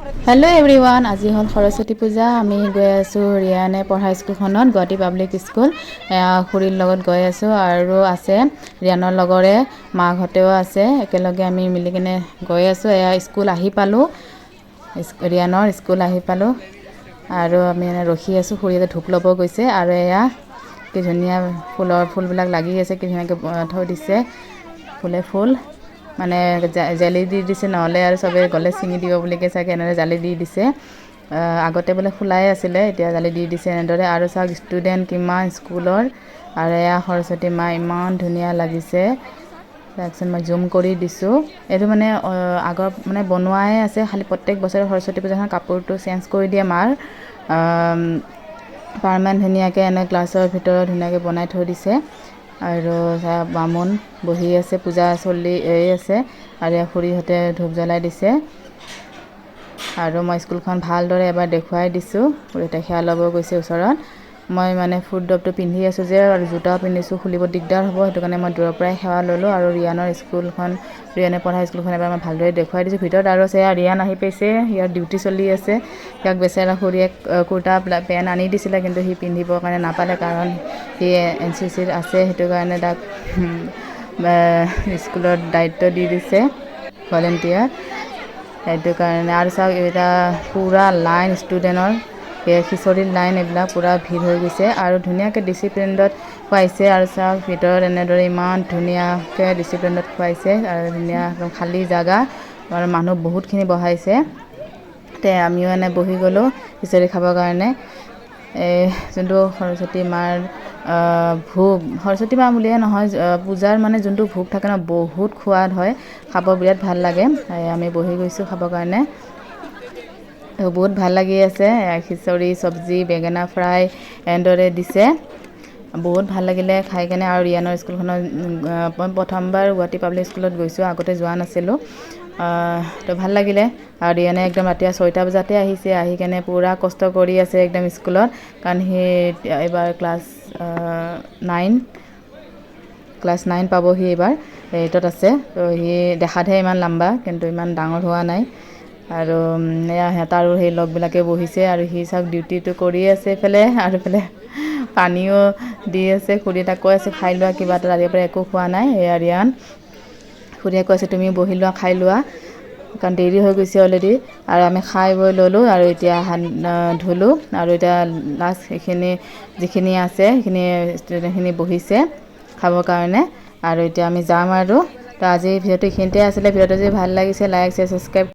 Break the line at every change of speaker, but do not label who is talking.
Hello' everyone, আজি হ'ল সৰস্বতী পূজা। আমি গৈ আছোঁ ৰিয়ানে পঢ়া স্কুলখনত, গুৱাহাটী পাব্লিক স্কুল। খুৰীৰ লগত গৈ আছোঁ আৰু আছে ৰিয়ানৰ লগৰে মাকহঁতেও আছে। একেলগে আমি মিলি কিনে গৈ আছোঁ। স্কুল আহি পালোঁ, ৰিয়ানৰ স্কুল আহি পালোঁ আৰু আমি ৰখি আছোঁ। খুৰীয়ে ধূপ ল'ব গৈছে আৰু কি ধুনীয়া ফুলবিলাক লাগি আছে, কি ধুনীয়াকৈ থৈ দিছে। ফুল মানে জালি দি দিছে, নহ'লে আৰু চবে গ'লে ছিঙি দিব বুলিকৈ চাগে এনেদৰে জালি দি দিছে। আগতে বোলে খোলাই আছিলে, এতিয়া জালি দি দিছে এনেদৰে। আৰু চাওক ষ্টুডেণ্ট কিমান স্কুলৰ, আৰু সৰস্বতী মা ইমান ধুনীয়া লাগিছে। তাৰপিছত মই জুম কৰি দিছোঁ। এইটো মানে আগৰ মানে বনোৱাই আছে, খালি প্ৰত্যেক বছৰে সৰস্বতী পূজাখন কাপোৰটো চেঞ্জ কৰি দিয়ে মাৰ। পাৰমান ধুনীয়াকৈ এনে গ্লাছৰ ভিতৰত ধুনীয়াকৈ বনাই থৈ দিছে। আৰু বামুণ বহি আছে, পূজা চলি আছে আৰু খুৰীহঁতে ধূপ জ্বলাই দিছে। আৰু মই স্কুলখন ভালদৰে এবাৰ দেখুৱাই দিছোঁ। খুৰীহঁতে সেৱা ল'ব গৈছে ওচৰত। মই মানে ফুট ড্ৰপটো পিন্ধি আছোঁ যে, আৰু জোতাও পিন্ধিছোঁ, খুলিব দিগদাৰ হ'ব, সেইটো কাৰণে মই দূৰৰ পৰাই সেৱা ল'লোঁ। আৰু ৰিয়ানে পঢ়া স্কুলখন এবাৰ মই ভালদৰে দেখুৱাই দিছোঁ। ভিতৰত আৰু ৰিয়ান আহি পাইছে, ইয়াৰ ডিউটি চলি আছে। ইয়াক বেচেৰা খুৰীয়ে কুৰ্তা পেণ্ট আনি দিছিলে, কিন্তু সি পিন্ধিবৰ কাৰণে নাপালে, কাৰণ সি NCCত আছে, সেইটো কাৰণে তাক স্কুলত দায়িত্ব দি দিছে, ভলেণ্টিয়াৰ। সেইটো কাৰণে আৰু চাওক, এটা পূৰা লাইন ষ্টুডেণ্টৰ, খিচৰিৰ লাইন, এইবিলাক পূৰা ভিৰ হৈ গৈছে আৰু ধুনীয়াকৈ ডিচিপ্লিনত খুৱাইছে। আৰু চাওক ভিতৰত এনেদৰে ইমান ধুনীয়াকৈ ডিচিপ্লিনত খুৱাইছে আৰু ধুনীয়া একদম খালী জেগা আৰু মানুহ বহুতখিনি বহাইছে। আমিও বহি গ'লোঁ খিচৰি খাবৰ কাৰণে। যোনটো সৰস্বতী মাৰ ভোগ, সৰস্বতী মা বুলিয়ে নহয়, পূজাৰ মানে যোনটো ভোগ থাকে ন, বহুত সোৱাদ হয়, খাব বিৰাট ভাল লাগে। আমি বহি গৈছোঁ খাবৰ কাৰণে, বহুত ভাল লাগি আছে। খিচৰি, চব্জি, বেঙেনা ফ্ৰাই এনেদৰে দিছে, বহুত ভাল লাগিলে খাই কেনে। আৰু ৰিয়ানৰ স্কুলখনত মই প্ৰথমবাৰ গুৱাহাটী পাব্লিক স্কুলত গৈছোঁ, আগতে যোৱা নাছিলোঁ। তো ভাল লাগিলে। আৰু ৰিয়ানে একদম ৰাতিপুৱা 6টা বজাতে আহিছে, আহি কেনে পূৰা কষ্ট কৰি আছে একদম স্কুলত, কাৰণ সি এইবাৰ ক্লাছ 9 পাবহি। এইবাৰ 8ত আছে। তো সি দেখাতহে ইমান লাম্বা, কিন্তু ইমান ডাঙৰ হোৱা নাই। আৰু তাৰো সেই লগবিলাকে বহিছে, আৰু সি চাওক ডিউটিটো কৰি আছে এইফালে, আৰু এইফালে পানীও দি আছে। খুৰীয়ে তাক কৈ আছে খাই লোৱা কিবা এটা, ৰাতিপুৱাৰ পৰা একো খোৱা নাই। ৰিয়ান, খুৰীয়ে কৈছে তুমি বহি লোৱা, খাই লোৱা, কাৰণ দেৰি হৈ গৈছে অলৰেডি। আৰু আমি খাই বৈ ল'লোঁ, আৰু এতিয়া হাত ধুলোঁ। আৰু এতিয়া লাষ্ট যিখিনি আছে, সেইখিনি ষ্টুডেণ্টখিনি বহিছে খাবৰ কাৰণে। আৰু এতিয়া আমি যাম আৰু। তো আজি ভিডিঅ'টো এইখিনিতে আছিলে। ভিডিঅ'টো যদি ভাল লাগিছে, লাইক, শ্বেয়াৰ, ছাবস্ক্ৰাইব